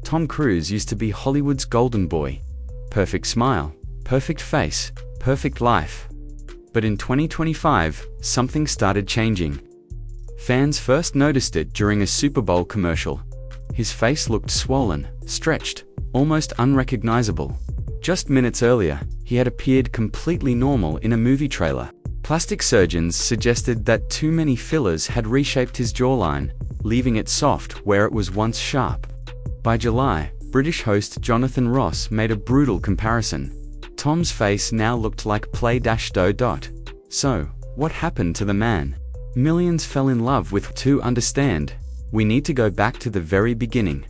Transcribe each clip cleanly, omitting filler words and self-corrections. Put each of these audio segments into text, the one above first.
Tom Cruise used to be Hollywood's golden boy. Perfect smile, perfect face, perfect life. But in 2025, something started changing. Fans first noticed it during a Super Bowl commercial. His face looked swollen, stretched, almost unrecognizable. Just minutes earlier, he had appeared completely normal in a movie trailer. Plastic surgeons suggested that too many fillers had reshaped his jawline, leaving it soft where it was once sharp. By July, British host Jonathan Ross made a brutal comparison. Tom's face now looked like Play-Doh. So, what happened to the man? Millions fell in love with. To understand, we need to go back to the very beginning.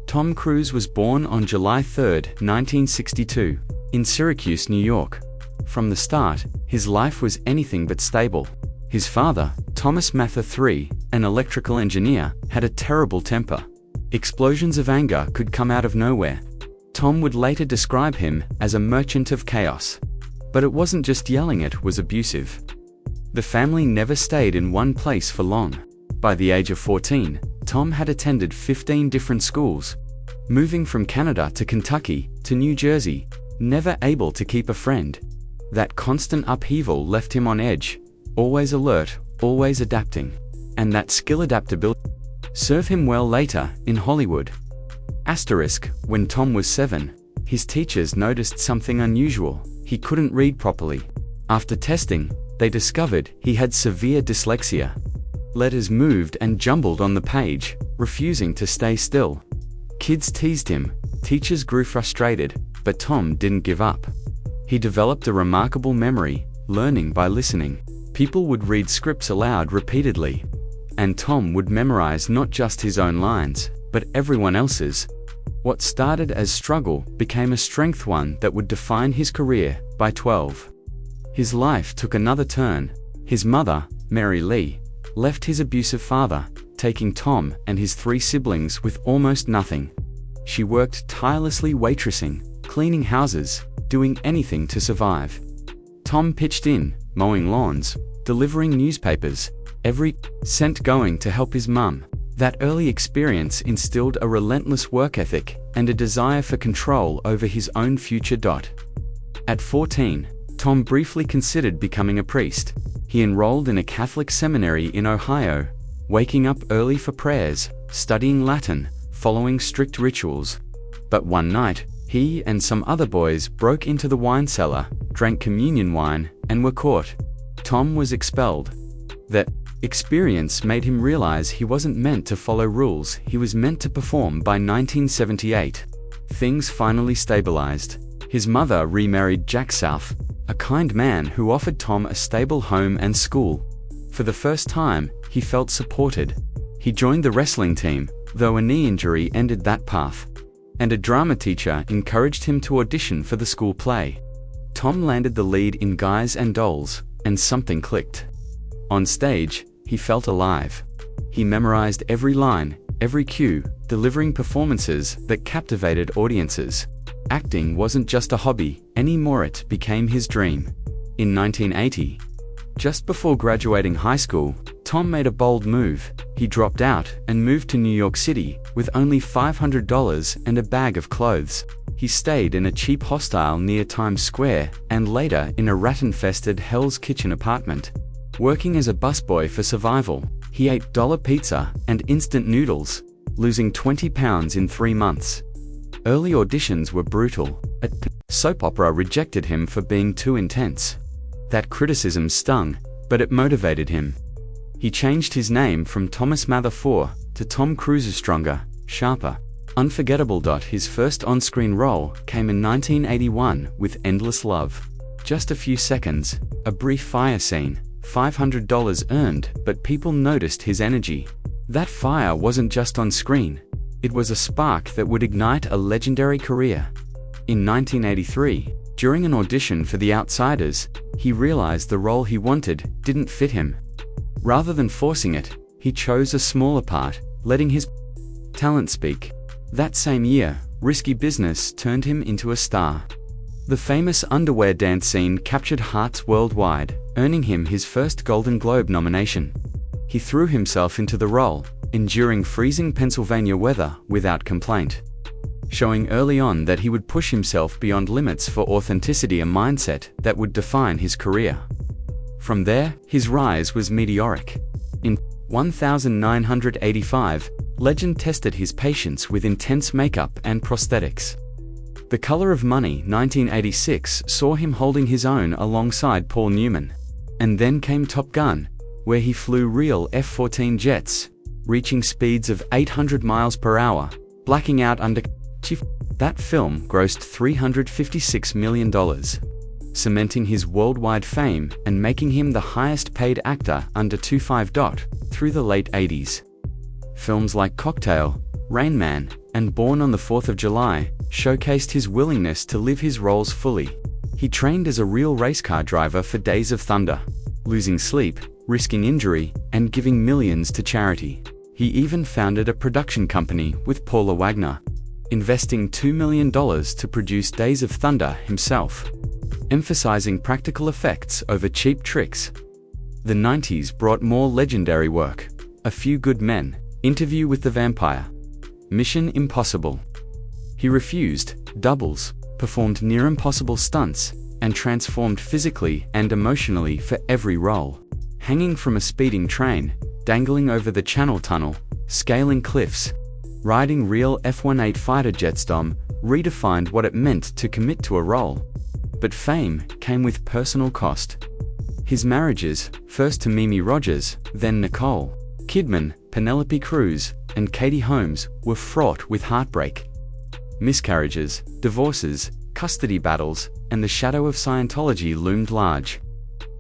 Tom Cruise was born on July 3, 1962, in Syracuse, New York. From the start, his life was anything but stable. His father, Thomas Mather III, an electrical engineer, had a terrible temper. Explosions of anger could come out of nowhere. Tom would later describe him as a merchant of chaos. But it wasn't just yelling, it was abusive. The family never stayed in one place for long. By the age of 14, Tom had attended 15 different schools, moving from Canada to Kentucky to New Jersey, never able to keep a friend. That constant upheaval left him on edge, always alert, always adapting. And that skill adaptability served him well later in Hollywood. When Tom was 7, his teachers noticed something unusual. He couldn't read properly. After testing, they discovered he had severe dyslexia. Letters moved and jumbled on the page, refusing to stay still. Kids teased him, teachers grew frustrated, but Tom didn't give up. He developed a remarkable memory, learning by listening. People would read scripts aloud repeatedly, and Tom would memorize not just his own lines, but everyone else's. What started as struggle became a strength, one that would define his career. By 12, his life took another turn. His mother, Mary Lee, left his abusive father, taking Tom and his 3 siblings with almost nothing. She worked tirelessly waitressing, cleaning houses, doing anything to survive. Tom pitched in, mowing lawns, delivering newspapers, every cent going to help his mum. That early experience instilled a relentless work ethic and a desire for control over his own future. At 14, Tom briefly considered becoming a priest. He enrolled in a Catholic seminary in Ohio, waking up early for prayers, studying Latin, following strict rituals. But one night, he and some other boys broke into the wine cellar, drank communion wine, and were caught. Tom was expelled. That experience made him realize he wasn't meant to follow rules, he was meant to perform. By 1978, things finally stabilized. His mother remarried Jack South, a kind man who offered Tom a stable home and school. For the first time, he felt supported. He joined the wrestling team, though a knee injury ended that path. And a drama teacher encouraged him to audition for the school play. Tom landed the lead in Guys and Dolls, and something clicked. On stage, he felt alive. He memorized every line, every cue, delivering performances that captivated audiences. Acting wasn't just a hobby anymore, it became his dream. In 1980, just before graduating high school, Tom made a bold move. He dropped out and moved to New York City with only $500 and a bag of clothes. He stayed in a cheap hostel near Times Square and later in a rat-infested Hell's Kitchen apartment. Working as a busboy for survival, he ate dollar pizza and instant noodles, losing 20 pounds in 3 months. Early auditions were brutal. A soap opera rejected him for being too intense. That criticism stung, but it motivated him. He changed his name from Thomas Mather IV to Tom Cruise, stronger, sharper, unforgettable. His first on-screen role came in 1981 with Endless Love. Just a few seconds, a brief fire scene, $500 earned, but people noticed his energy. That fire wasn't just on screen. It was a spark that would ignite a legendary career. In 1983, during an audition for The Outsiders, he realized the role he wanted didn't fit him. Rather than forcing it, he chose a smaller part, letting his talent speak. That same year, Risky Business turned him into a star. The famous underwear dance scene captured hearts worldwide, earning him his first Golden Globe nomination. He threw himself into the role, enduring freezing Pennsylvania weather without complaint. showing early on that he would push himself beyond limits for authenticity, a mindset that would define his career. From there, his rise was meteoric. In 1985, legend tested his patience with intense makeup and prosthetics. The Color of Money, 1986, saw him holding his own alongside Paul Newman. And then came Top Gun, where he flew real F-14 jets, reaching speeds of 800 miles per hour, blacking out under. That film grossed $356 million, cementing his worldwide fame and making him the highest-paid actor under 25. Through the late 80s. Films like Cocktail, Rain Man, and Born on the 4th of July showcased his willingness to live his roles fully. He trained as a real race car driver for Days of Thunder, losing sleep, risking injury, and giving millions to charity. He even founded a production company with Paula Wagner, investing $2 million to produce Days of Thunder himself, emphasizing practical effects over cheap tricks. The 90s brought more legendary work: A Few Good Men, Interview with the Vampire, Mission Impossible. He refused doubles, performed near-impossible stunts, and transformed physically and emotionally for every role. Hanging from a speeding train, dangling over the Channel Tunnel, scaling cliffs, riding real F-18 fighter jets. Tom redefined what it meant to commit to a role. But fame came with personal cost. His marriages, first to Mimi Rogers, then Nicole Kidman, Penelope Cruz, and Katie Holmes, were fraught with heartbreak. Miscarriages, divorces, custody battles, and the shadow of Scientology loomed large.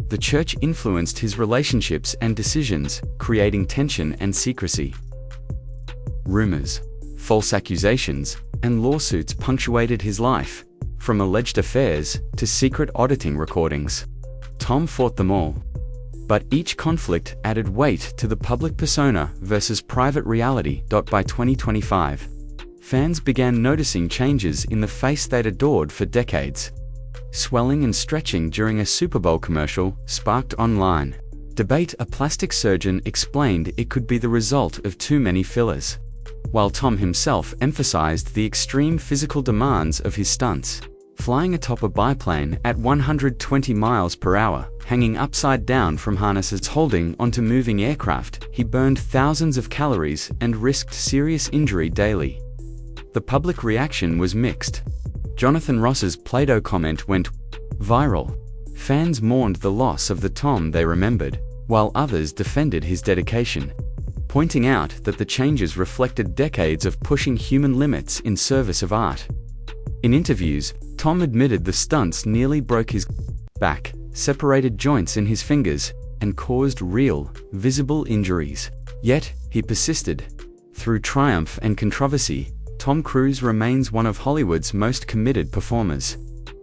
The church influenced his relationships and decisions, creating tension and secrecy. Rumors, false accusations, and lawsuits punctuated his life, from alleged affairs to secret auditing recordings. Tom fought them all. But each conflict added weight to the public persona versus private reality. By 2025, fans began noticing changes in the face they'd adored for decades. Swelling and stretching during a Super Bowl commercial sparked online debate. A plastic surgeon explained it could be the result of too many fillers, while Tom himself emphasized the extreme physical demands of his stunts. Flying atop a biplane at 120 miles per hour, hanging upside down from harnesses holding onto moving aircraft, he burned thousands of calories and risked serious injury daily. The public reaction was mixed. Jonathan Ross's Play-Doh comment went viral. Fans mourned the loss of the Tom they remembered, while others defended his dedication, pointing out that the changes reflected decades of pushing human limits in service of art. In interviews, Tom admitted the stunts nearly broke his back, separated joints in his fingers, and caused real, visible injuries. Yet, he persisted. Through triumph and controversy, Tom Cruise remains one of Hollywood's most committed performers.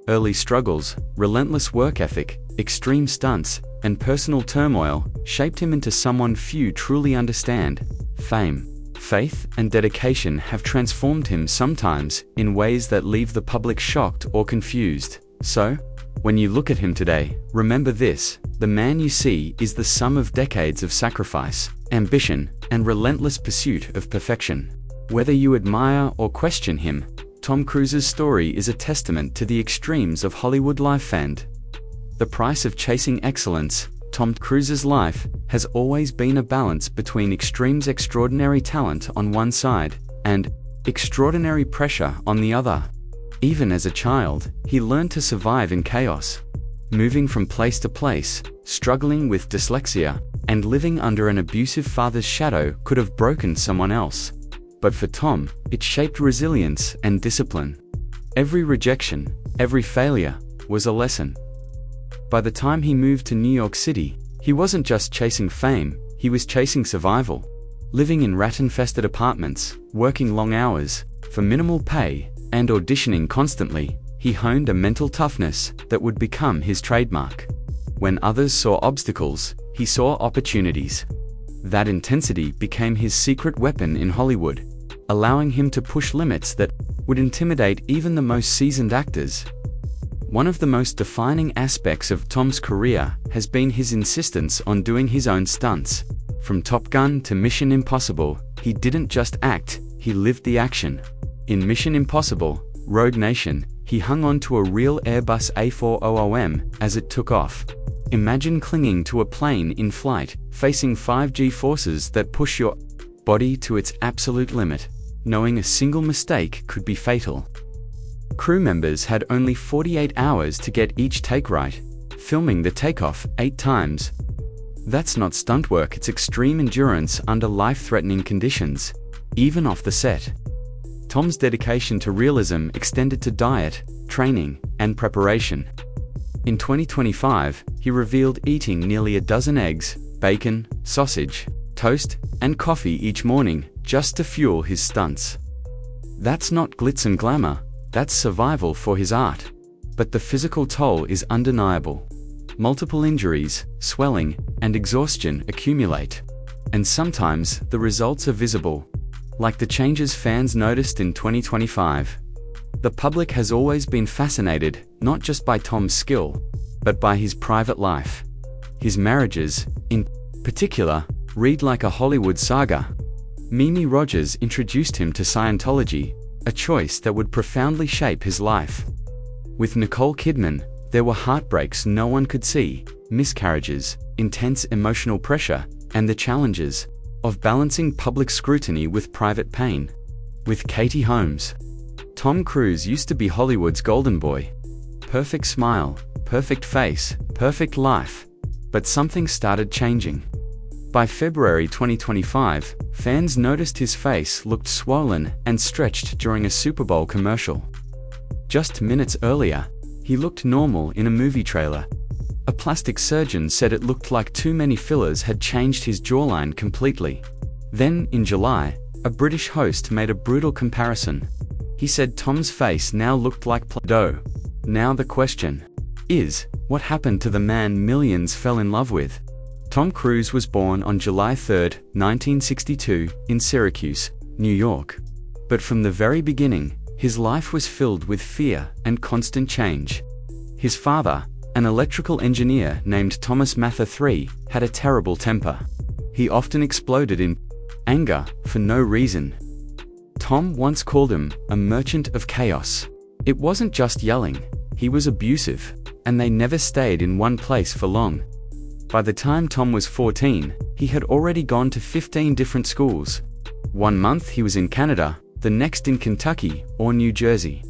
Early struggles, relentless work ethic, extreme stunts, and personal turmoil shaped him into someone few truly understand. Fame, faith, and dedication have transformed him, sometimes in ways that leave the public shocked or confused. So, when you look at him today, remember this: the man you see is the sum of decades of sacrifice, ambition, and relentless pursuit of perfection. Whether you admire or question him, Tom Cruise's story is a testament to the extremes of Hollywood life and the price of chasing excellence. Tom Cruise's life has always been a balance between extremes: extraordinary talent on one side and extraordinary pressure on the other. Even as a child, he learned to survive in chaos, moving from place to place, struggling with dyslexia, and living under an abusive father's shadow could have broken someone else. But for Tom, it shaped resilience and discipline. Every rejection, every failure, was a lesson. By the time he moved to New York City, he wasn't just chasing fame, he was chasing survival. Living in rat-infested apartments, working long hours, for minimal pay, and auditioning constantly, he honed a mental toughness that would become his trademark. When others saw obstacles, he saw opportunities. That intensity became his secret weapon in Hollywood, allowing him to push limits that would intimidate even the most seasoned actors. One of the most defining aspects of Tom's career has been his insistence on doing his own stunts. From Top Gun to Mission Impossible, he didn't just act, he lived the action. In Mission Impossible: Rogue Nation, he hung on to a real Airbus A400M as it took off. Imagine clinging to a plane in flight, facing 5G forces that push your body to its absolute limit, knowing a single mistake could be fatal. Crew members had only 48 hours to get each take right, filming the takeoff 8 times. That's not stunt work, it's extreme endurance under life-threatening conditions, even off the set. Tom's dedication to realism extended to diet, training, and preparation. In 2025, he revealed eating nearly a dozen eggs, bacon, sausage, toast, and coffee each morning just to fuel his stunts. That's not glitz and glamour, that's survival for his art. But the physical toll is undeniable. Multiple injuries, swelling, and exhaustion accumulate. And sometimes the results are visible, like the changes fans noticed in 2025. The public has always been fascinated, not just by Tom's skill, but by his private life. His marriages, in particular, read like a Hollywood saga. Mimi Rogers introduced him to Scientology, a choice that would profoundly shape his life. With Nicole Kidman, there were heartbreaks no one could see, miscarriages, intense emotional pressure, and the challenges of balancing public scrutiny with private pain. With Katie Holmes, Tom Cruise used to be Hollywood's golden boy. Perfect smile, perfect face, perfect life. But something started changing. By February 2025, fans noticed his face looked swollen and stretched during a Super Bowl commercial. Just minutes earlier, he looked normal in a movie trailer. A plastic surgeon said it looked like too many fillers had changed his jawline completely. Then, in July, a British host made a brutal comparison. He said Tom's face now looked like Play-Doh. Now the question is, what happened to the man millions fell in love with? Tom Cruise was born on July 3, 1962, in Syracuse, New York. But from the very beginning, his life was filled with fear and constant change. His father, an electrical engineer named Thomas Mather III, had a terrible temper. He often exploded in anger for no reason. Tom once called him a merchant of chaos. It wasn't just yelling, he was abusive, and they never stayed in one place for long. By the time Tom was 14, he had already gone to 15 different schools. One month he was in Canada, the next in Kentucky or New Jersey.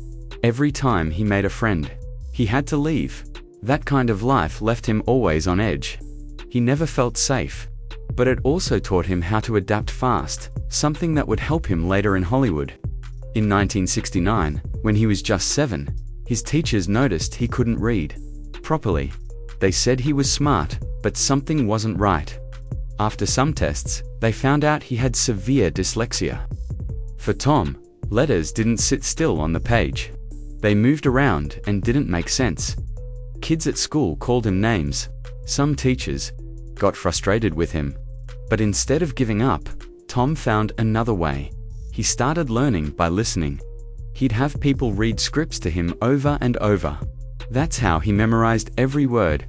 Every time he made a friend, he had to leave. That kind of life left him always on edge. He never felt safe. But it also taught him how to adapt fast, something that would help him later in Hollywood. In 1969, when he was just 7, his teachers noticed he couldn't read properly. They said he was smart, but something wasn't right. After some tests, they found out he had severe dyslexia. For Tom, letters didn't sit still on the page. They moved around and didn't make sense. Kids at school called him names. Some teachers got frustrated with him. But instead of giving up, Tom found another way. He started learning by listening. He'd have people read scripts to him over and over. That's how he memorized every word.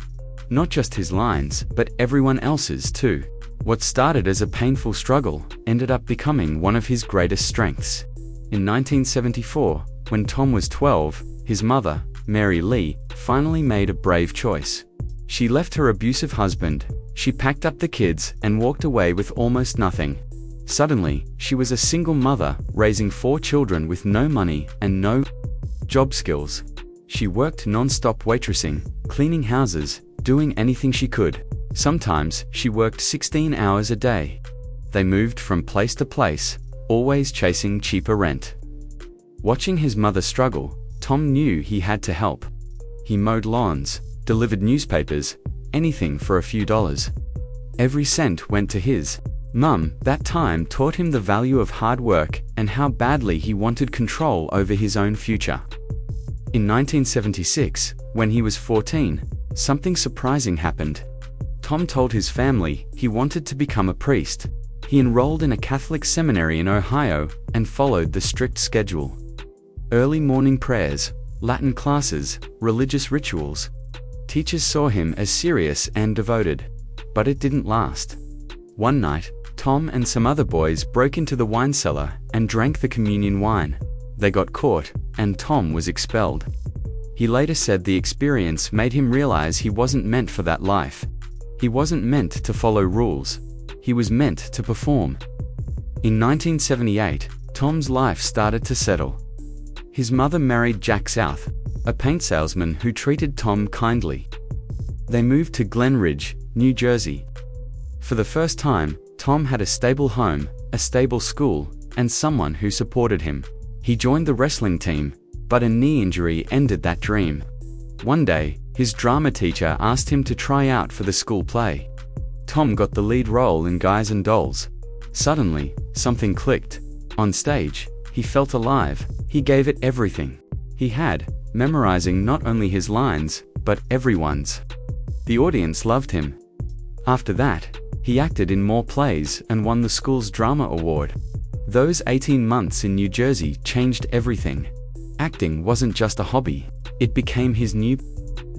Not just his lines, but everyone else's too. What started as a painful struggle ended up becoming one of his greatest strengths. In 1974, when Tom was 12, his mother, Mary Lee, finally made a brave choice. She left her abusive husband, she packed up the kids and walked away with almost nothing. Suddenly, she was a single mother, raising 4 children with no money and no job skills. She worked non-stop waitressing, cleaning houses, doing anything she could. Sometimes, she worked 16 hours a day. They moved from place to place, always chasing cheaper rent. Watching his mother struggle, Tom knew he had to help. He mowed lawns, delivered newspapers, anything for a few dollars. Every cent went to his mum. That time taught him the value of hard work and how badly he wanted control over his own future. In 1976, when he was 14, something surprising happened. Tom told his family he wanted to become a priest. He enrolled in a Catholic seminary in Ohio and followed the strict schedule. Early morning prayers, Latin classes, religious rituals. Teachers saw him as serious and devoted. But it didn't last. One night, Tom and some other boys broke into the wine cellar and drank the communion wine. They got caught, and Tom was expelled. He later said the experience made him realize he wasn't meant for that life. He wasn't meant to follow rules. He was meant to perform. In 1978, Tom's life started to settle. His mother married Jack South, a paint salesman who treated Tom kindly. They moved to Glen Ridge, New Jersey. For the first time, Tom had a stable home, a stable school, and someone who supported him. He joined the wrestling team, but a knee injury ended that dream. One day, his drama teacher asked him to try out for the school play. Tom got the lead role in Guys and Dolls. Suddenly, something clicked. On stage, he felt alive. He gave it everything he had, memorizing not only his lines, but everyone's. The audience loved him. After that, he acted in more plays and won the school's drama award. Those 18 months in New Jersey changed everything. Acting wasn't just a hobby, it became his new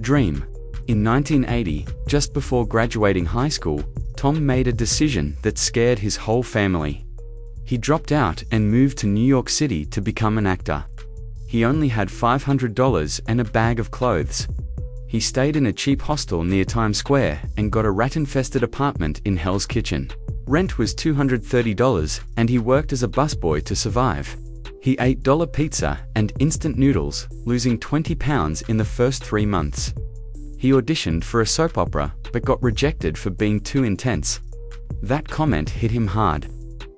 dream. In 1980, just before graduating high school, Tom made a decision that scared his whole family. He dropped out and moved to New York City to become an actor. He only had $500 and a bag of clothes. He stayed in a cheap hostel near Times Square and got a rat-infested apartment in Hell's Kitchen. Rent was $230, and he worked as a busboy to survive. He ate dollar pizza and instant noodles, losing 20 pounds in the first 3 months. He auditioned for a soap opera, but got rejected for being too intense. That comment hit him hard.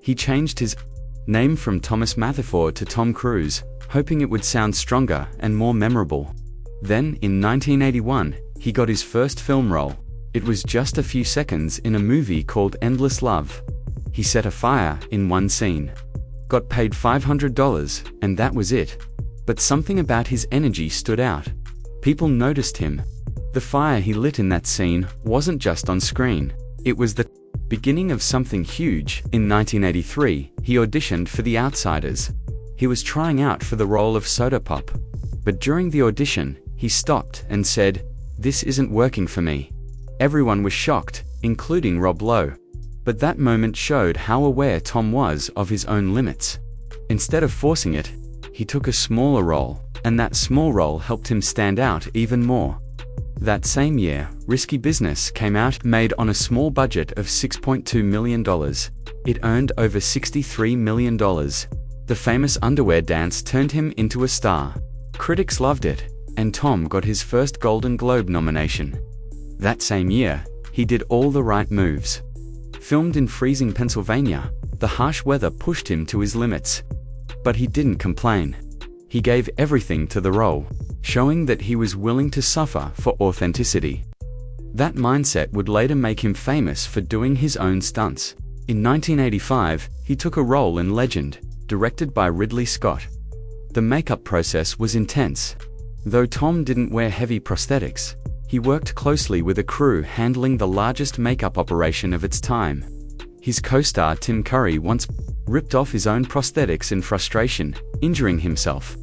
He changed his name from Thomas Matherford to Tom Cruise, hoping it would sound stronger and more memorable. Then, in 1981, he got his first film role. It was just a few seconds in a movie called Endless Love. He set a fire in one scene. Got paid $500, and that was it. But something about his energy stood out. People noticed him. The fire he lit in that scene wasn't just on screen. It was the beginning of something huge. In 1983, he auditioned for The Outsiders. He was trying out for the role of Soda Pop. But during the audition, he stopped and said, "This isn't working for me." Everyone was shocked, including Rob Lowe. But that moment showed how aware Tom was of his own limits. Instead of forcing it, he took a smaller role, and that small role helped him stand out even more. That same year, Risky Business came out, made on a small budget of $6.2 million. It earned over $63 million. The famous underwear dance turned him into a star. Critics loved it, and Tom got his first Golden Globe nomination. That same year, he did All the Right Moves. Filmed in freezing Pennsylvania, the harsh weather pushed him to his limits. But he didn't complain. He gave everything to the role, showing that he was willing to suffer for authenticity. That mindset would later make him famous for doing his own stunts. In 1985, he took a role in Legend, directed by Ridley Scott. The makeup process was intense. Though Tom didn't wear heavy prosthetics, he worked closely with a crew handling the largest makeup operation of its time. His co-star Tim Curry once ripped off his own prosthetics in frustration, injuring himself.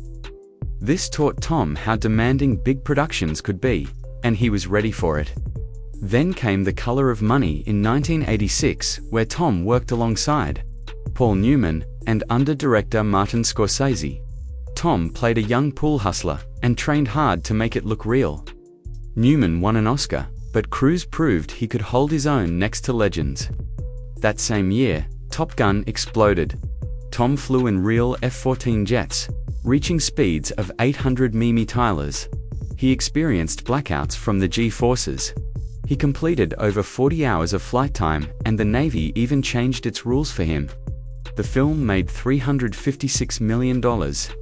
This taught Tom how demanding big productions could be, and he was ready for it. Then came The Color of Money in 1986, where Tom worked alongside Paul Newman and under-director Martin Scorsese. Tom played a young pool hustler and trained hard to make it look real. Newman won an Oscar, but Cruise proved he could hold his own next to legends. That same year, Top Gun exploded. Tom flew in real F-14 jets, reaching speeds of 800 mph. He experienced blackouts from the G-forces. He completed over 40 hours of flight time, and the Navy even changed its rules for him. The film made $356 million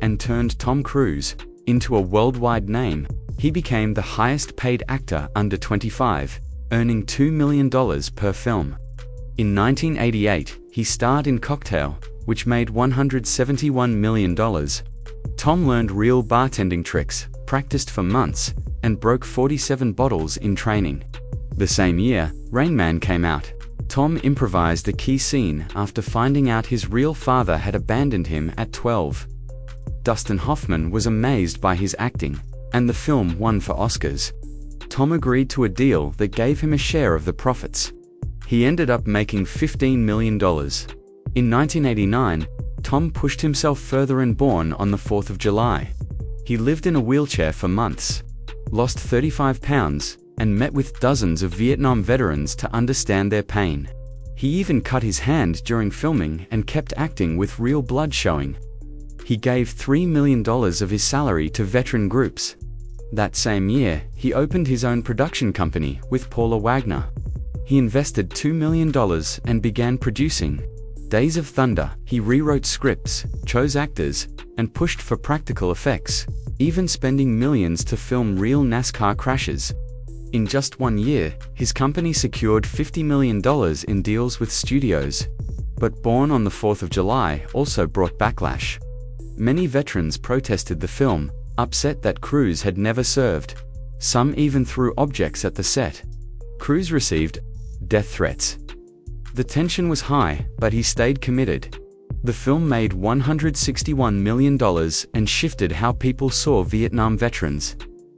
and turned Tom Cruise into a worldwide name. He became the highest-paid actor under 25, earning $2 million per film. In 1988, he starred in Cocktail, which made $171 million. Tom learned real bartending tricks, practiced for months, and broke 47 bottles in training. The same year, Rain Man came out. Tom improvised a key scene after finding out his real father had abandoned him at 12. Dustin Hoffman was amazed by his acting, and the film won for Oscars. Tom agreed to a deal that gave him a share of the profits. He ended up making $15 million. In 1989, Tom pushed himself further and born on the 4th of July. He lived in a wheelchair for months, lost 35 pounds, and met with dozens of Vietnam veterans to understand their pain. He even cut his hand during filming and kept acting with real blood showing. He gave $3 million of his salary to veteran groups. That same year, he opened his own production company with Paula Wagner. He invested $2 million and began producing Days of Thunder. He rewrote scripts, chose actors, and pushed for practical effects, even spending millions to film real NASCAR crashes. In just 1 year, his company secured $50 million in deals with studios. But Born on the 4th of July also brought backlash. Many veterans protested the film, upset that Cruise had never served. Some even threw objects at the set. Cruise received death threats. The tension was high, but he stayed committed. The film made $161 million and shifted how people saw Vietnam veterans.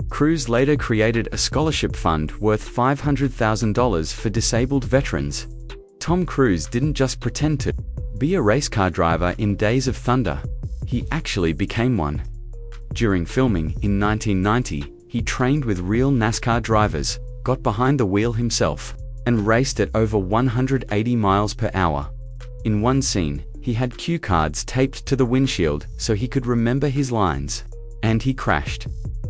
Cruise later created a scholarship fund worth $500,000 for disabled veterans. Tom Cruise didn't just pretend to be a race car driver in Days of Thunder. He actually became one. During filming in 1990, he trained with real NASCAR drivers, got behind the wheel himself, and raced at over 180 miles per hour. In one scene, he had cue cards taped to the windshield so he could remember his lines. And he crashed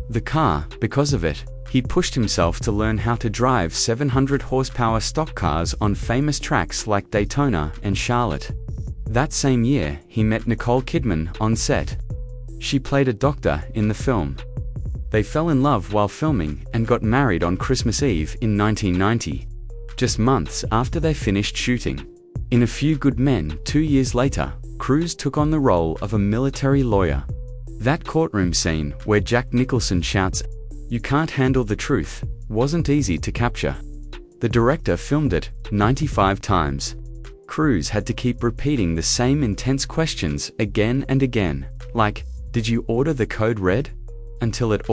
the car. Because of it, he pushed himself to learn how to drive 700 horsepower stock cars on famous tracks like Daytona and Charlotte. That same year, he met Nicole Kidman on set. She played a doctor in the film. They fell in love while filming and got married on Christmas Eve in 1990, just months after they finished shooting. In A Few Good Men, 2 years later, Cruise took on the role of a military lawyer. That courtroom scene where Jack Nicholson shouts, "You can't handle the truth," wasn't easy to capture. The director filmed it 95 times. Cruise had to keep repeating the same intense questions again and again, like, "Did you order the code red?" until it